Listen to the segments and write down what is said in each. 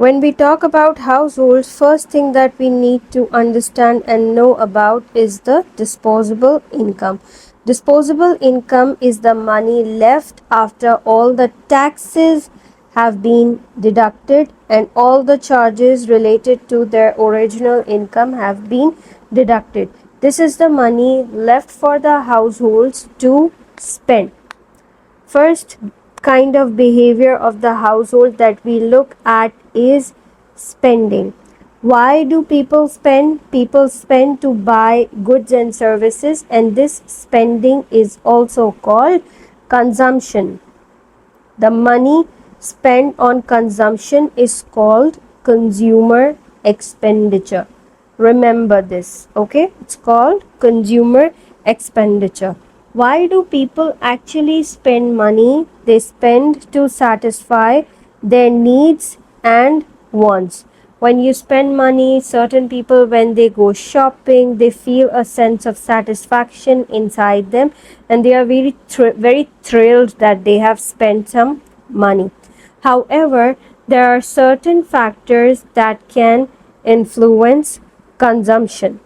When we talk about households, first thing that we need to understand and know about is the disposable income. Disposable income is the money left after all the taxes have been deducted and all the charges related to their original income have been deducted. This is the money left for the households to spend. First kind of behavior of the household that we look at is spending. Why do people spend? People spend to buy goods and services, and this spending is also called consumption. The money spent on consumption is called consumer expenditure. Remember this, okay? It's called consumer expenditure. Why do people actually spend money? They spend to satisfy their needs and wants. When you spend money, certain people, when they go shopping, they feel a sense of satisfaction inside them, and they are very thrilled that they have spent some money. However, there are certain factors that can influence consumption.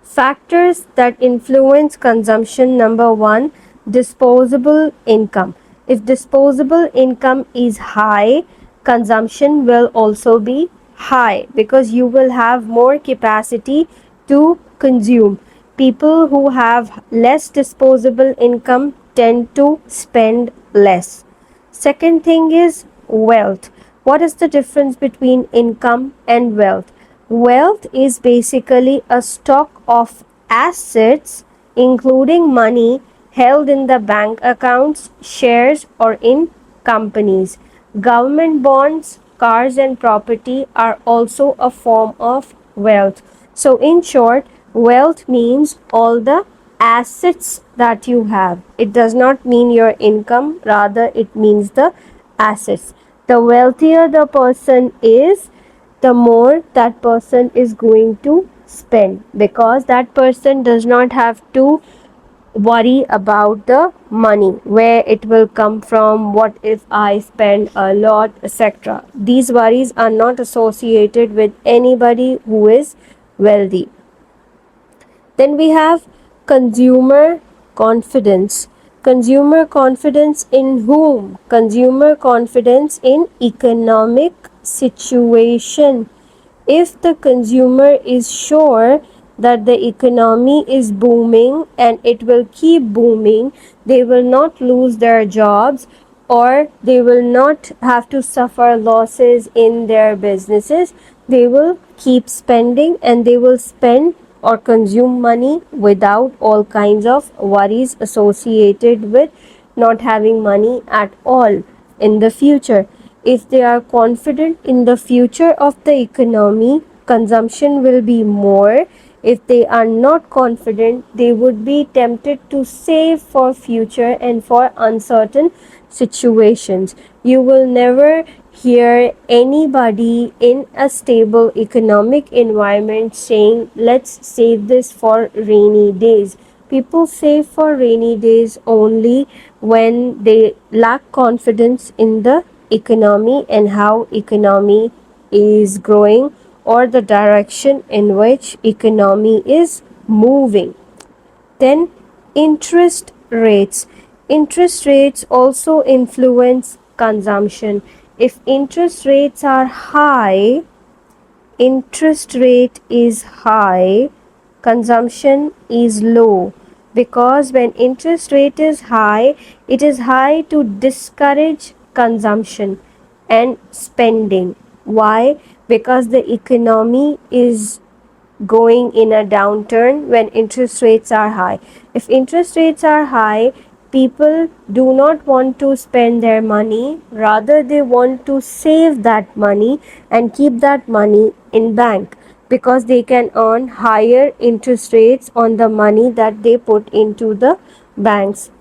Factors that influence consumption: number one, disposable income. If disposable income is high, consumption will also be high because you will have more capacity to consume. People who have less disposable income tend to spend less. Second thing is wealth. What is the difference between income and wealth? Wealth is basically a stock of assets, including money held in the bank accounts, shares, or in companies. Government bonds, cars, and property are also a form of wealth. So, in short, wealth means all the assets that you have. It does not mean your income, rather, it means the assets. The wealthier the person is, the more that person is going to spend, because that person does not have to worry about the money, where it will come from, what if I spend a lot, etc. These worries are not associated with anybody who is wealthy. Then we have consumer confidence. Consumer confidence in whom? Consumer confidence in economic situation. If the consumer is sure that the economy is booming and it will keep booming, they will not lose their jobs, or they will not have to suffer losses in their businesses. They will keep spending, and they will spend or consume money without all kinds of worries associated with not having money at all in the future. If they are confident in the future of the economy, consumption will be more. If they are not confident, they would be tempted to save for future and for uncertain situations. You will never hear anybody in a stable economic environment saying, let's save this for rainy days. People save for rainy days only when they lack confidence in the economy and how economy is growing, or the direction in which economy is moving. Then interest rates. Interest rates also influence consumption. If interest rates are high, interest rate is high, consumption is low, because when interest rate is high, it is high to discourage consumption and spending. Why? Because the economy is going in a downturn when interest rates are high. If interest rates are high, people do not want to spend their money, rather they want to save that money and keep that money in bank, because they can earn higher interest rates on the money that they put into the banks.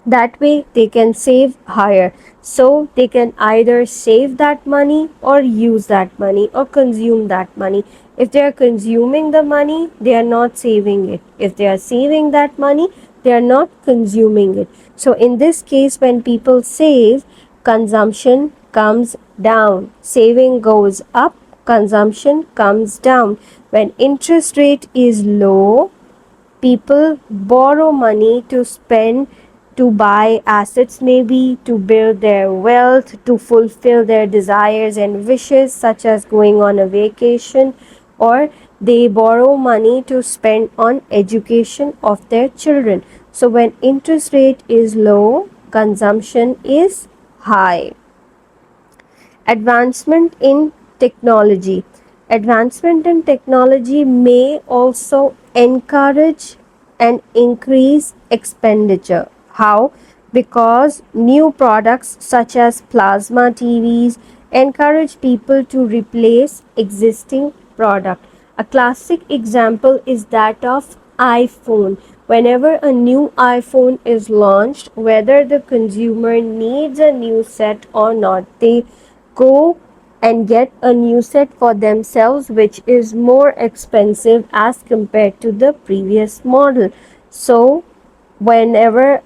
That way they can save higher, so they can either save that money or use that money or consume that money. If they are consuming the money, they are not saving it. If they are saving that money, they are not consuming it. So in this case, when people save, consumption comes down. Saving goes up, consumption comes down. When interest rate is low, people borrow money to spend, to buy assets, maybe to build their wealth, to fulfill their desires and wishes, such as going on a vacation, or they borrow money to spend on education of their children. So when interest rate is low, consumption is high. Advancement in technology. Advancement in technology may also encourage and increase expenditure. How? Because new products such as plasma TVs encourage people to replace existing product. A classic example is that of iPhone. Whenever a new iPhone is launched, whether the consumer needs a new set or not, they go and get a new set for themselves, which is more expensive as compared to the previous model. So whenever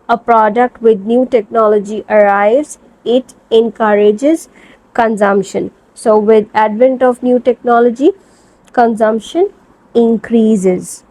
a product with new technology arrives, it encourages consumption. So with advent of new technology, consumption increases.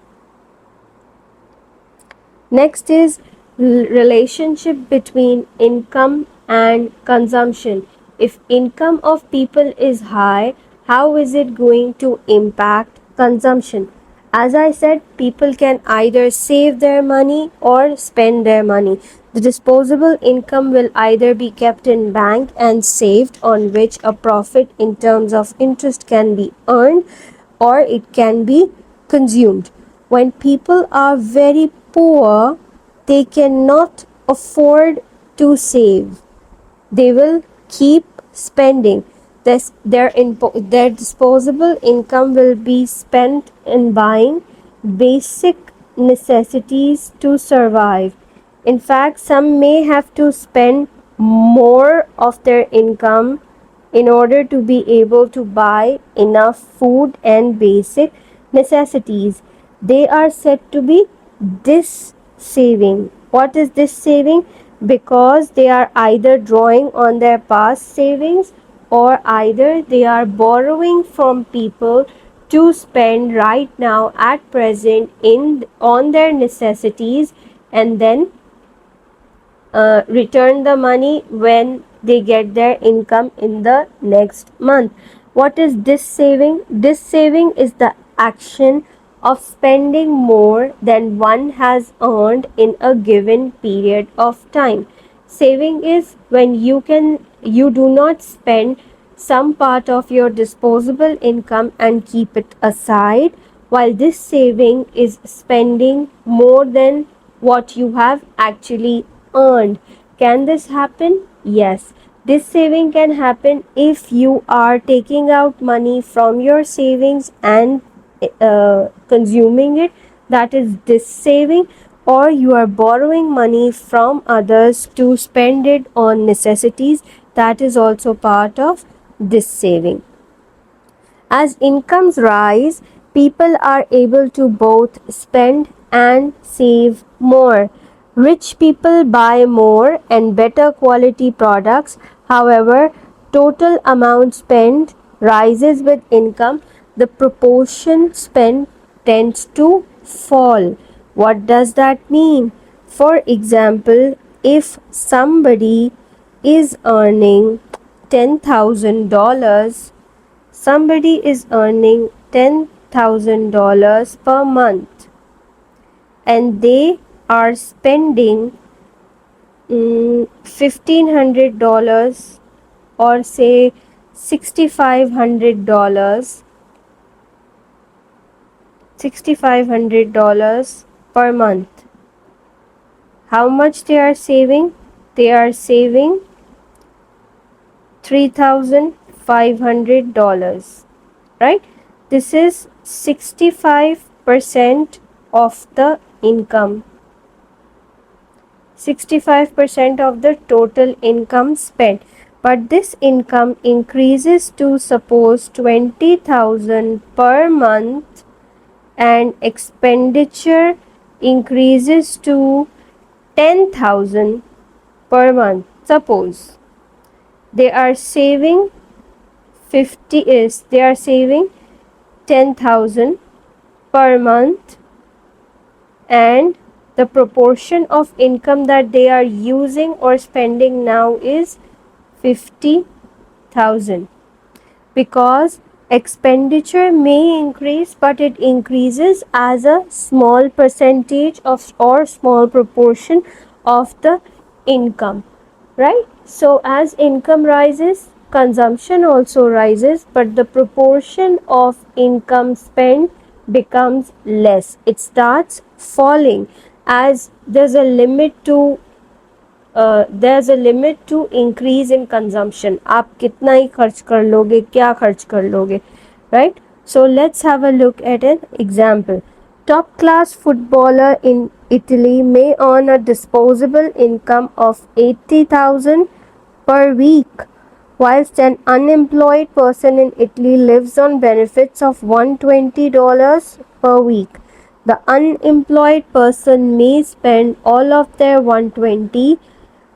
Next is relationship between income and consumption. If income of people is high, how is it going to impact consumption? As I said, people can either save their money or spend their money. The disposable income will either be kept in bank and saved, on which a profit in terms of interest can be earned, or it can be consumed. When people are very poor, they cannot afford to save. They will keep spending. Their disposable income will be spent in buying basic necessities to survive. In fact, some may have to spend more of their income in order to be able to buy enough food and basic necessities. They are said to be this saving. What is this saving? Because they are either drawing on their past savings, or either they are borrowing from people to spend right now at present in on their necessities, and then return the money when they get their income in the next month. What is this saving? This saving is the action of spending more than one has earned in a given period of time. Saving is when you do not spend some part of your disposable income and keep it aside, while this saving is spending more than what you have actually earned. Can this happen? Yes. This saving can happen if you are taking out money from your savings and consuming it. That is this saving. Or you are borrowing money from others to spend it on necessities. That is also part of this saving. As incomes rise, people are able to both spend and save more. Rich people buy more and better quality products. However, total amount spent rises with income. The proportion spent tends to fall. What does that mean? For example, if somebody is earning $10,000, somebody is earning $10,000 per month and they are spending $1,500, or say $6,500, $6,500 per month. How much they are saving? They are saving $3,500, right? This is 65% of the income. 65% of the total income spent. But this income increases to suppose 20,000 per month, and expenditure increases to 10,000 per month. Suppose they are saving 10,000 per month, and the proportion of income that they are using or spending now is 50,000, because expenditure may increase, but it increases as a small percentage of or small proportion of the income, right? So as income rises, consumption also rises, but the proportion of income spent becomes less. It starts falling as there's a limit to increase in consumption. आप कितना ही खर्च कर लोगे, क्या खर्च कर लोगे, right? So let's have a look at an example. Top class footballer in Italy may earn a disposable income of 80,000 per week, whilst an unemployed person in Italy lives on benefits of $120 per week. The unemployed person may spend all of their 120,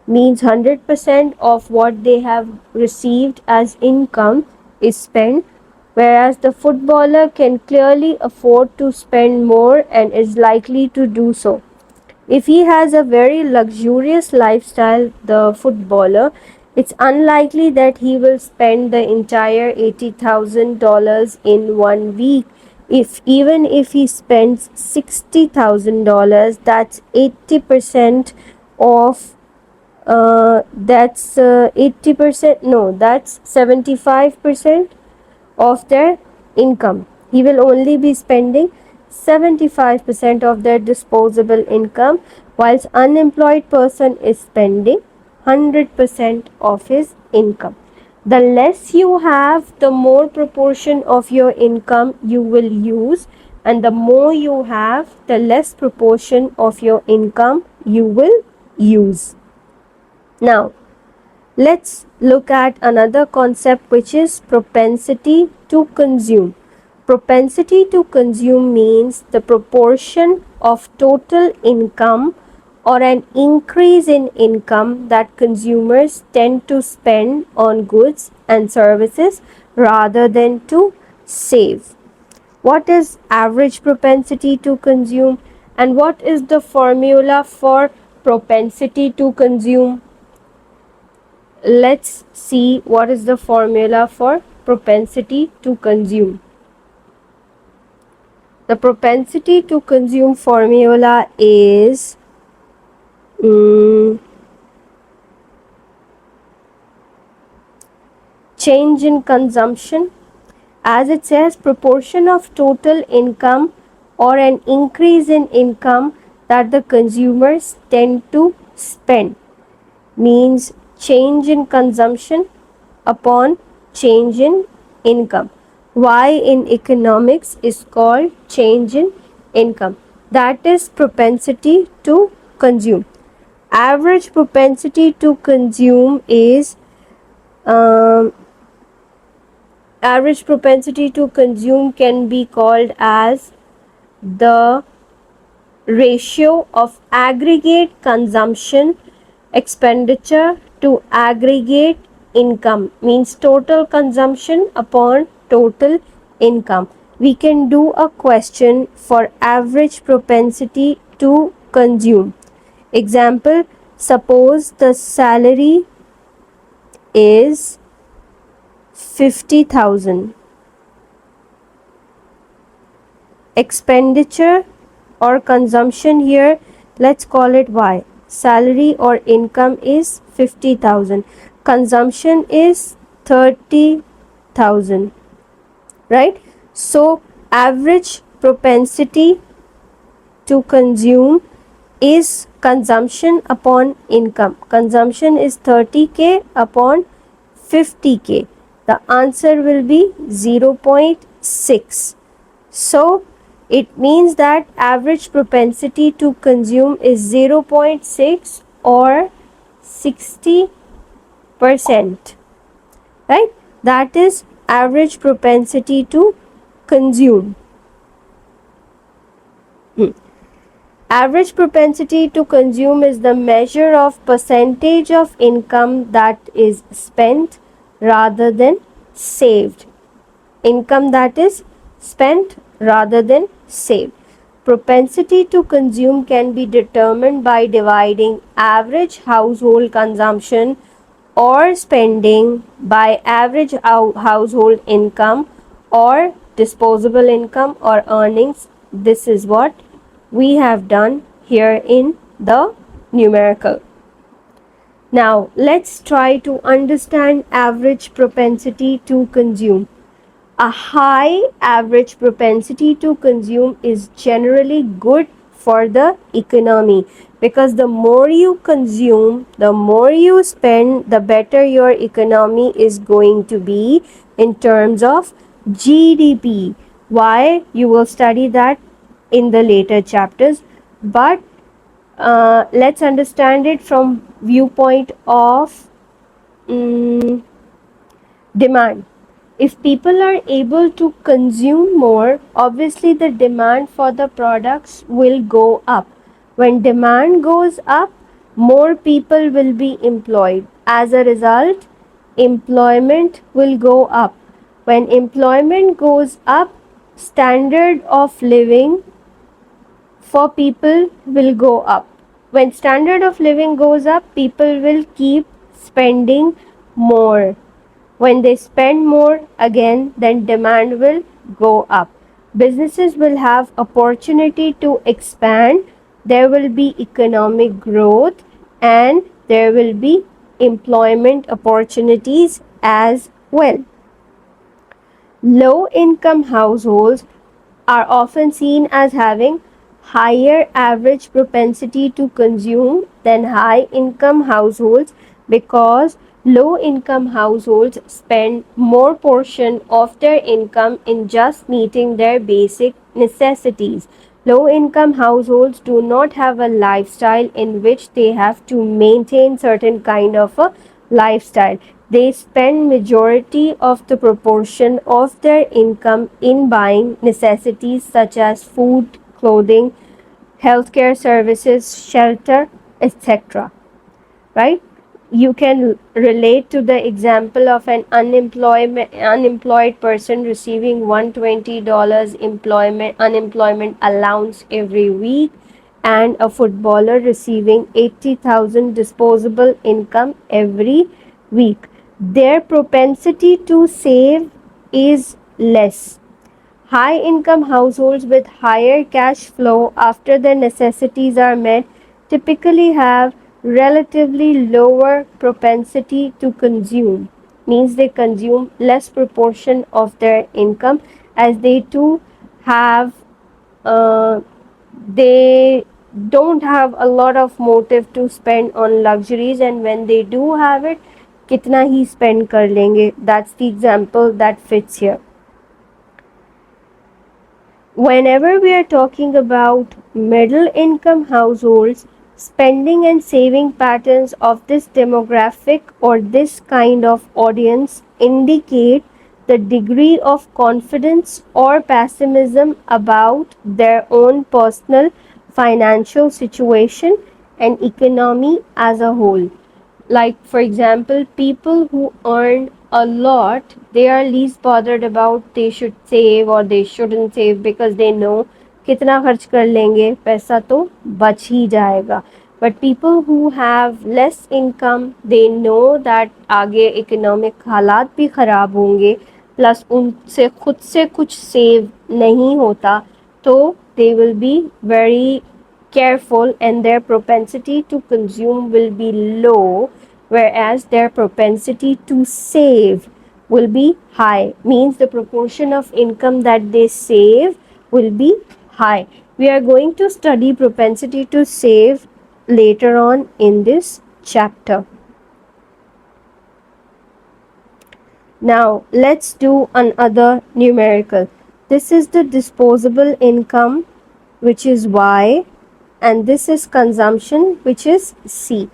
means 100% of what they have received as income is spent, whereas the footballer can clearly afford to spend more and is likely to do so. If he has a very luxurious lifestyle, the footballer, it's unlikely that he will spend the entire $80,000 in 1 week. Even if he spends $60,000, that's 80% of that's 80%, no, that's 75% of their income. He will only be spending 75% of their disposable income, whilst unemployed person is spending 100% of his income. The less you have, the more proportion of your income you will use, and the more you have, the less proportion of your income you will use. Now, let's look at another concept, which is propensity to consume. Propensity to consume means the proportion of total income or an increase in income that consumers tend to spend on goods and services rather than to save. What is average propensity to consume, and what is the formula for propensity to consume? Let's see what is the formula for propensity to consume. The propensity to consume formula is change in consumption. As it says, proportion of total income or an increase in income that the consumers tend to spend, means change in consumption upon change in income. Y in economics is called change in income. That is propensity to consume. Average propensity to consume is average propensity to consume can be called as the ratio of aggregate consumption expenditure to aggregate income, means total consumption upon total income. We can do a question for average propensity to consume. Example, suppose the salary is 50,000. Expenditure or consumption here, let's call it Y. Salary or income is 50,000. Consumption is 30,000. Right? So, average propensity to consume is consumption upon income. Consumption is 30K upon 50K. The answer will be 0.6. So, it means that average propensity to consume is 0.6 or 60%. Right? That is average propensity to consume. Average propensity to consume is the measure of percentage of income that is spent rather than saved. Income that is spent rather than saved. Propensity to consume can be determined by dividing average household consumption or spending by average household income or disposable income or earnings. This is what we have done here in the numerical. Now let's try to understand average propensity to consume. A high average propensity to consume is generally good for the economy, because the more you consume, the more you spend, the better your economy is going to be in terms of GDP. Why? You will study that in the later chapters, but let's understand it from viewpoint of demand. If people are able to consume more, obviously the demand for the products will go up. When demand goes up, more people will be employed. As a result, employment will go up. When employment goes up, standard of living for people will go up. When standard of living goes up, people will keep spending more. When they spend more, again, then demand will go up. Businesses will have opportunity to expand. There will be economic growth and there will be employment opportunities as well. Low income households are often seen as having higher average propensity to consume than high income households, because low income households spend more portion of their income in just meeting their basic necessities. Low income households do not have a lifestyle in which they have to maintain certain kind of a lifestyle. They spend majority of the proportion of their income in buying necessities such as food, clothing, healthcare services, shelter, etc. Right? You can relate to the example of an unemployed person receiving $120 unemployment allowance every week, and a footballer receiving 80,000 disposable income every week. Their propensity to save is less. High income households with higher cash flow after their necessities are met typically have relatively lower propensity to consume. Means they consume less proportion of their income, as they too have they don't have a lot of motive to spend on luxuries, and when they do have it, kitna hi spend kar lenge. That's the example that fits here. Whenever we are talking about middle income households, spending and saving patterns of this demographic or this kind of audience indicate the degree of confidence or pessimism about their own personal financial situation and economy as a whole. Like, for example, people who earn a lot, they are least bothered about they should save or they shouldn't save, because they know कितना खर्च कर लेंगे, पैसा तो बच ही जाएगा. But people who have less income, they know that आगे economic हालात भी ख़राब होंगे, प्लस उनसे खुद से कुछ सेव नहीं होता, तो they will be very careful and their propensity to consume will be low, whereas their propensity to save will be high. Means the proportion of income that they save will be high. We are going to study propensity to save later on in this chapter. Now let's do another numerical. This is the disposable income, which is Y, and this is consumption, which is C.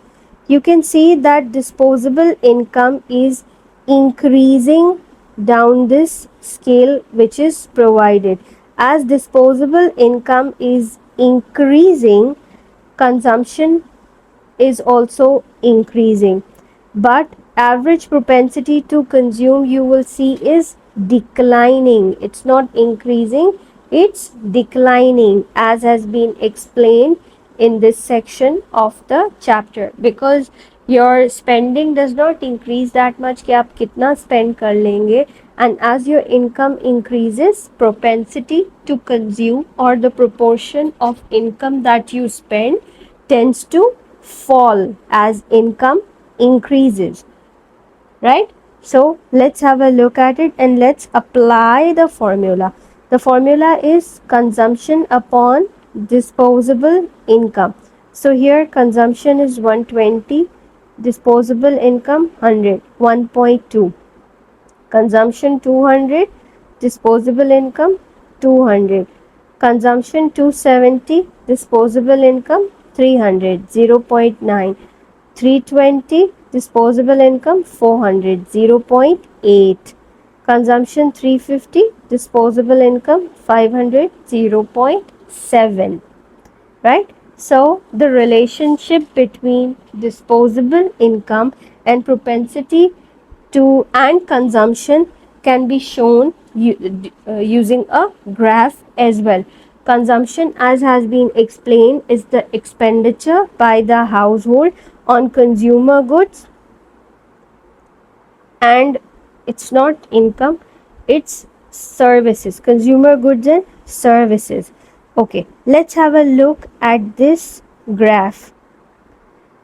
You can see that disposable income is increasing down this scale which is provided. As disposable income is increasing, consumption is also increasing, but average propensity to consume, you will see, is declining. It's not increasing, it's declining, as has been explained in this section of the chapter, because your spending does not increase that much कि आप कितना spend कर लेंगे, and as your income increases, propensity to consume or the proportion of income that you spend tends to fall as income increases, right? So let's have a look at it and let's apply the formula. The formula is consumption upon disposable income. So here consumption is 120, disposable income 100, 1.2. Consumption 200, disposable income 200. Consumption 270, disposable income 300, 0.9. 320, disposable income 400, 0.8. Consumption 350, disposable income 500, 0.7. Right? So the relationship between disposable income and propensity to and consumption can be shown using a graph as well. Consumption, as has been explained, is the expenditure by the household on consumer goods, and it's not income, it's services, consumer goods and services. Okay, let's have a look at this graph.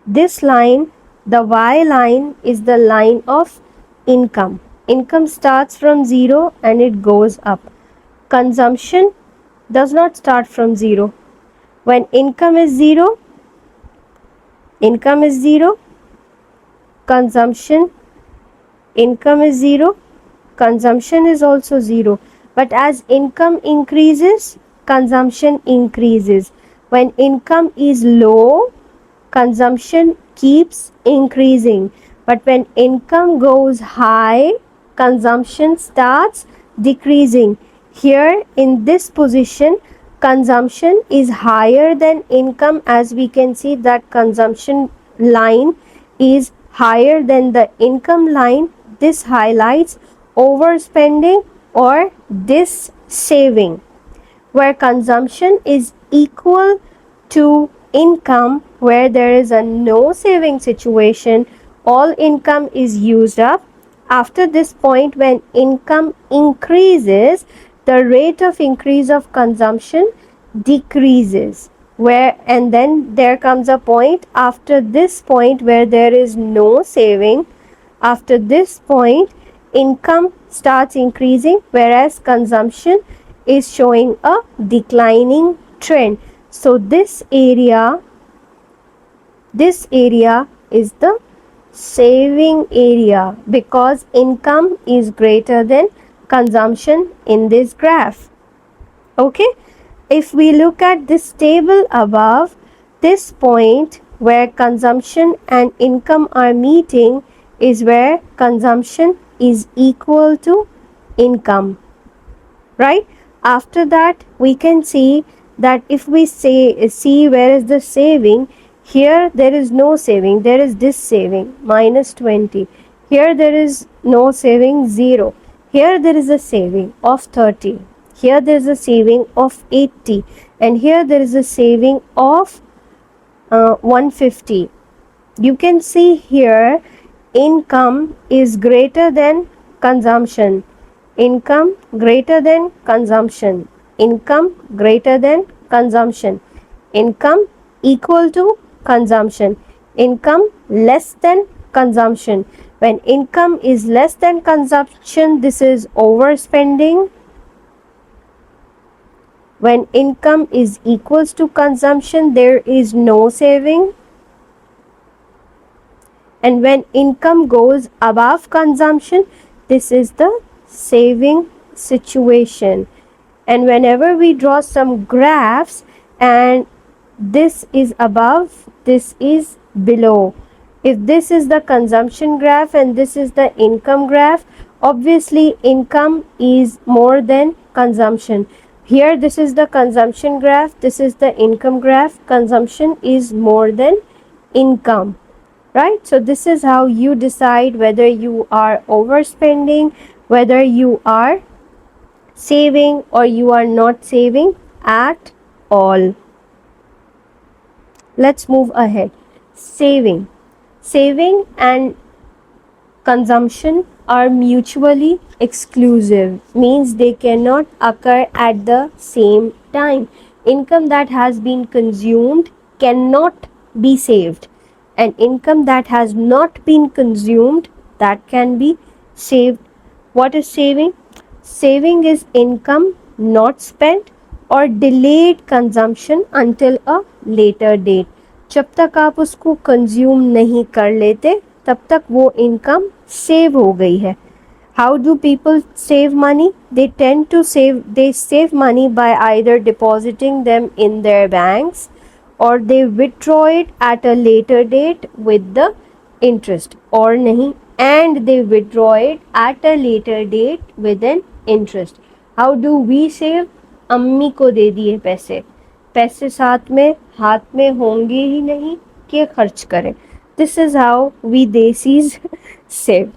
This line, the Y line, is the line of income. Income starts from 0 and it goes up. Consumption does not start from 0. When income is 0, consumption, income is 0, consumption is also 0. But as income increases, consumption increases. When income is low, consumption keeps increasing. But when income goes high, consumption starts decreasing. Here in this position, consumption is higher than income, as we can see that consumption line is higher than the income line. This highlights overspending or this saving. Where consumption is equal to income, where there is a no saving situation, all income is used up. After this point, when income increases, the rate of increase of consumption decreases. And then there comes a point after this point where there is no saving. After this point, income starts increasing, whereas consumption is showing a declining trend. So this area is the saving area, because income is greater than consumption in this graph. Okay, if we look at this table above, this point where consumption and income are meeting is where consumption is equal to income, right? After that, we can see that if we see where is the saving, here there is no saving, there is this saving minus 20. Here there is no saving, 0. Here there is a saving of 30. Here there is a saving of 80. And here there is a saving of 150. You can see here income is greater than consumption. Income greater than consumption. Income greater than consumption. Income equal to consumption. Income less than consumption. When income is less than consumption, this is overspending. When income is equals to consumption, there is no saving. And when income goes above consumption, this is the saving situation. And whenever we draw some graphs and this is above, this is below. If this is the consumption graph and this is the income graph, obviously income is more than consumption. Here this is the consumption graph, this is the income graph. Consumption is more than income, right? So this is how you decide whether you are overspending, whether you are saving, or you are not saving at all. Let's move ahead. Saving and consumption are mutually exclusive, means they cannot occur at the same time. Income that has been consumed cannot be saved, and income that has not been consumed, that can be saved. What is saving? Saving is income not spent or delayed consumption until a later date. जब तक आप उसको consume नहीं कर लेते तब तक वो इनकम सेव हो गई है. How do people save money? They save money by either depositing them in their banks or they withdraw it at a later date with the interest, or नहीं, and they withdraw it at a later date with an interest. How do we save? अम्मी को दे दिए पैसे, पैसे साथ में हाथ में होंगे ही नहीं कि खर्च करें. This is how we desis save.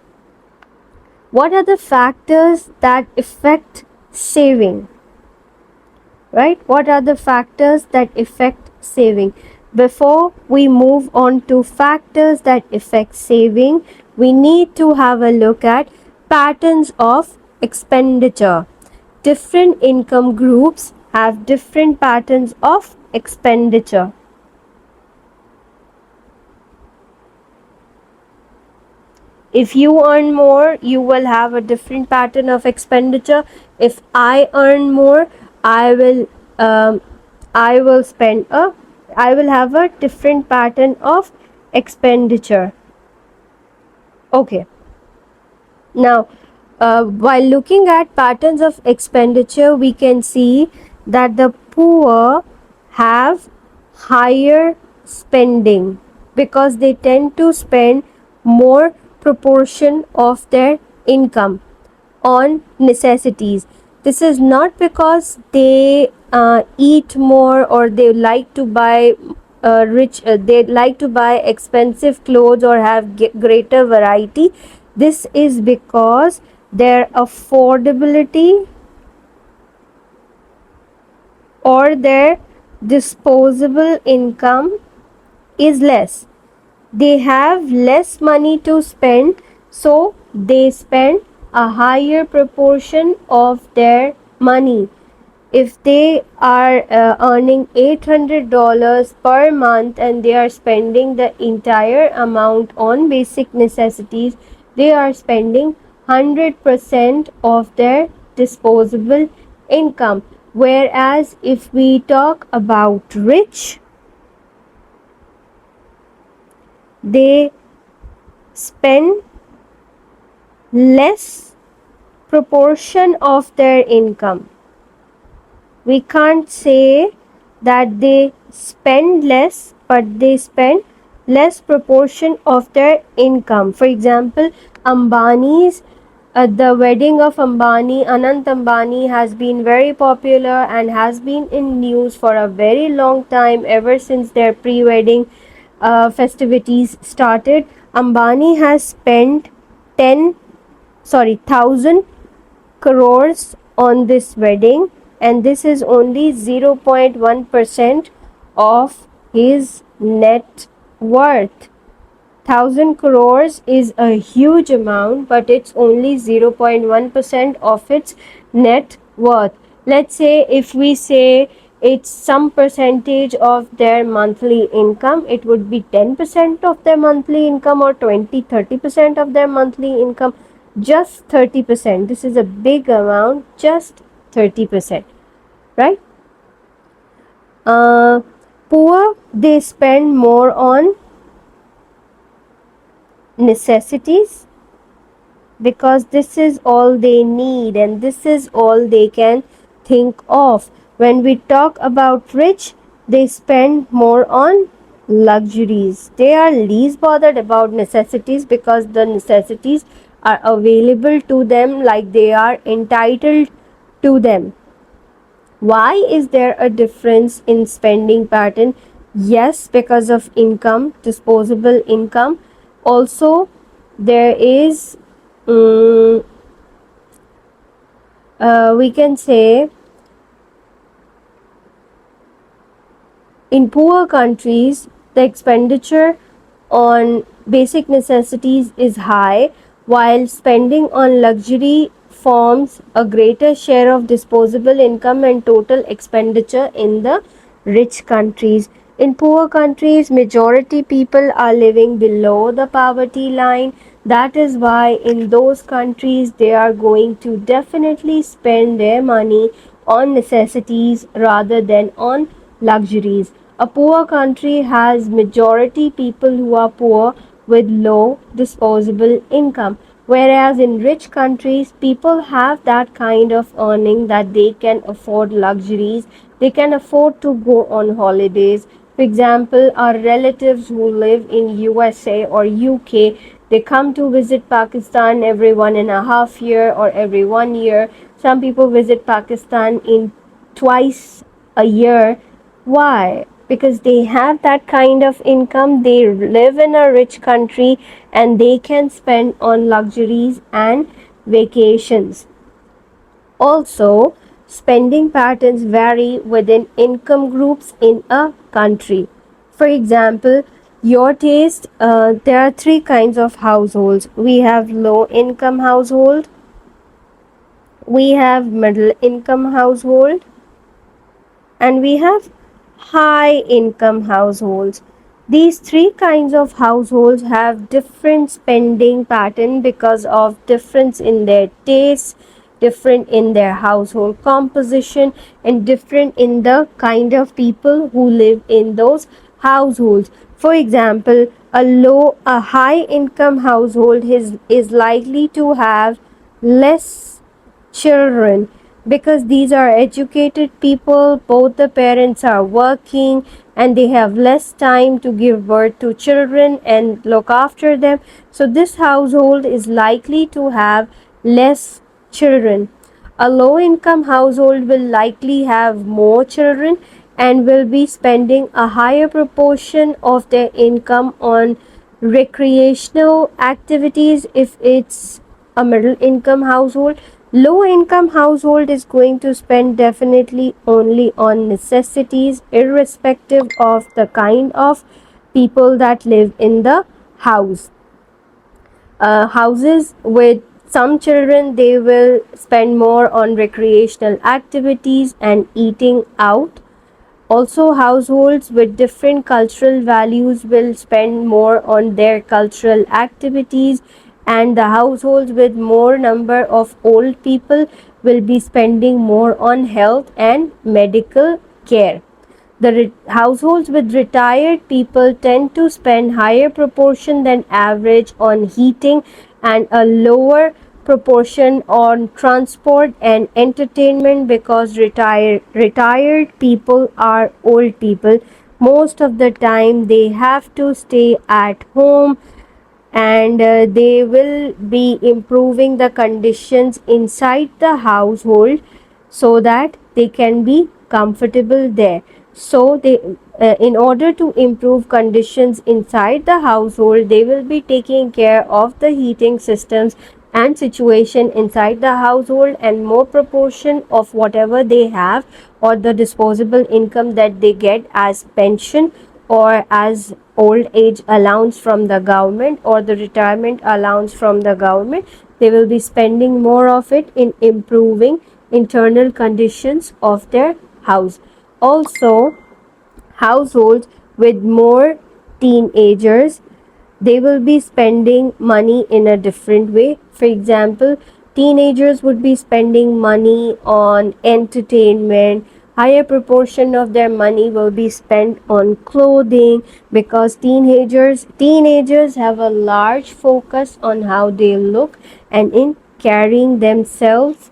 What are the factors that affect saving? Right? What are the factors that affect saving? Before we move on to factors that affect saving, we need to have a look at patterns of expenditure. Different income groups have different patterns of expenditure. If you earn more, you will have a different pattern of expenditure. If I earn more, I will have a different pattern of expenditure. Okay. Now, while looking at patterns of expenditure, we can see that the poor have higher spending because they tend to spend more proportion of their income on necessities. This is not because they eat more or they like to buy expensive clothes or have greater variety. This is because their affordability or their disposable income is less. They have less money to spend, so they spend a higher proportion of their money. If they are earning $800 per month and they are spending the entire amount on basic necessities, they are spending 100% of their disposable income. Whereas if we talk about rich, they spend less proportion of their income. We can't say that they spend less, but they spend less proportion of their income. For example, the wedding of Anant Ambani has been very popular and has been in news for a very long time, ever since their pre-wedding festivities started. Ambani has spent 1,000 crores on this wedding, and this is only 0.1% of his net worth. 1,000 crores is a huge amount, but it's only 0.1% of its net worth. Let's say if we say it's some percentage of their monthly income, it would be 10% of their monthly income or 20-30% of their monthly income. Just 30%. This is a big amount. Just 30%, right? Poor, they spend more on necessities because this is all they need and this is all they can think of. When we talk about rich, they spend more on luxuries. They are least bothered about necessities because the necessities are available to them, like they are entitled to them. Why is there a difference in spending pattern? Yes, because of income, disposable income. Also, there is, um, we can say, in poor countries, the expenditure on basic necessities is high, while spending on luxury forms a greater share of disposable income and total expenditure in the rich countries. In poor countries, majority people are living below the poverty line. That is why in those countries they are going to definitely spend their money on necessities rather than on luxuries. A poor country has majority people who are poor with low disposable income, whereas in rich countries people have that kind of earning that they can afford luxuries, they can afford to go on holidays. For example, our relatives who live in USA or UK, they come to visit Pakistan every 1.5 year or every 1 year. Some people visit Pakistan in twice a year. Why? Because they have that kind of income, they live in a rich country, and they can spend on luxuries and vacations. Also, spending patterns vary within income groups in a country. For example, your taste, there are three kinds of households. We have low income household, we have middle income household, and we have high income households. These three kinds of households have different spending pattern because of difference in their tastes, different in their household composition, and different in the kind of people who live in those households. For example, a high income household is likely to have less children because these are educated people, both the parents are working and they have less time to give birth to children and look after them, so this household is likely to have less children. A low income household will likely have more children and will be spending a higher proportion of their income on recreational activities. If it's a middle income household, low income household is going to spend definitely only on necessities, irrespective of the kind of people that live in the house. Houses with some children, they will spend more on recreational activities and eating out. Also, households with different cultural values will spend more on their cultural activities, and the households with more number of old people will be spending more on health and medical care. The households with retired people tend to spend higher proportion than average on heating and a lower proportion on transport and entertainment because retired people are old people. Most of the time they have to stay at home, and they will be improving the conditions inside the household so that they can be comfortable there. So they in order to improve conditions inside the household, they will be taking care of the heating systems and situation inside the household, and more proportion of whatever they have or the disposable income that they get as pension or as old age allowance from the government or the retirement allowance from the government, they will be spending more of it in improving internal conditions of their house. Also, households with more teenagers, they will be spending money in a different way. For example, teenagers would be spending money on entertainment. Higher proportion of their money will be spent on clothing because teenagers have a large focus on how they look and in carrying themselves,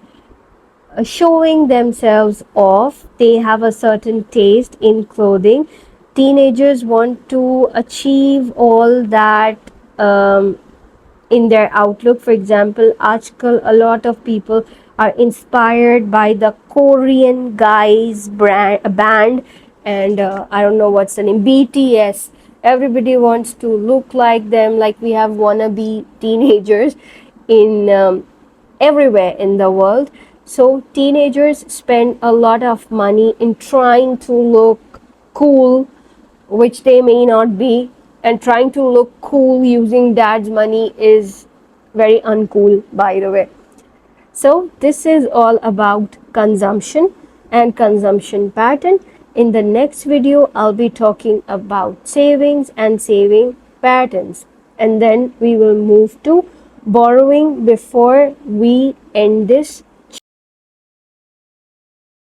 showing themselves off. They have a certain taste in clothing. Teenagers want to achieve all that in their outlook. For example, आजकल a lot of people are inspired by the Korean guys band, and I don't know what's the name, BTS. Everybody wants to look like them, like we have wannabe teenagers in everywhere in the world. So teenagers spend a lot of money in trying to look cool, which they may not be, and trying to look cool using dad's money is very uncool, by the way. So this is all about consumption and consumption pattern. In the next video, I'll be talking about savings and saving patterns. And then we will move to borrowing before we end this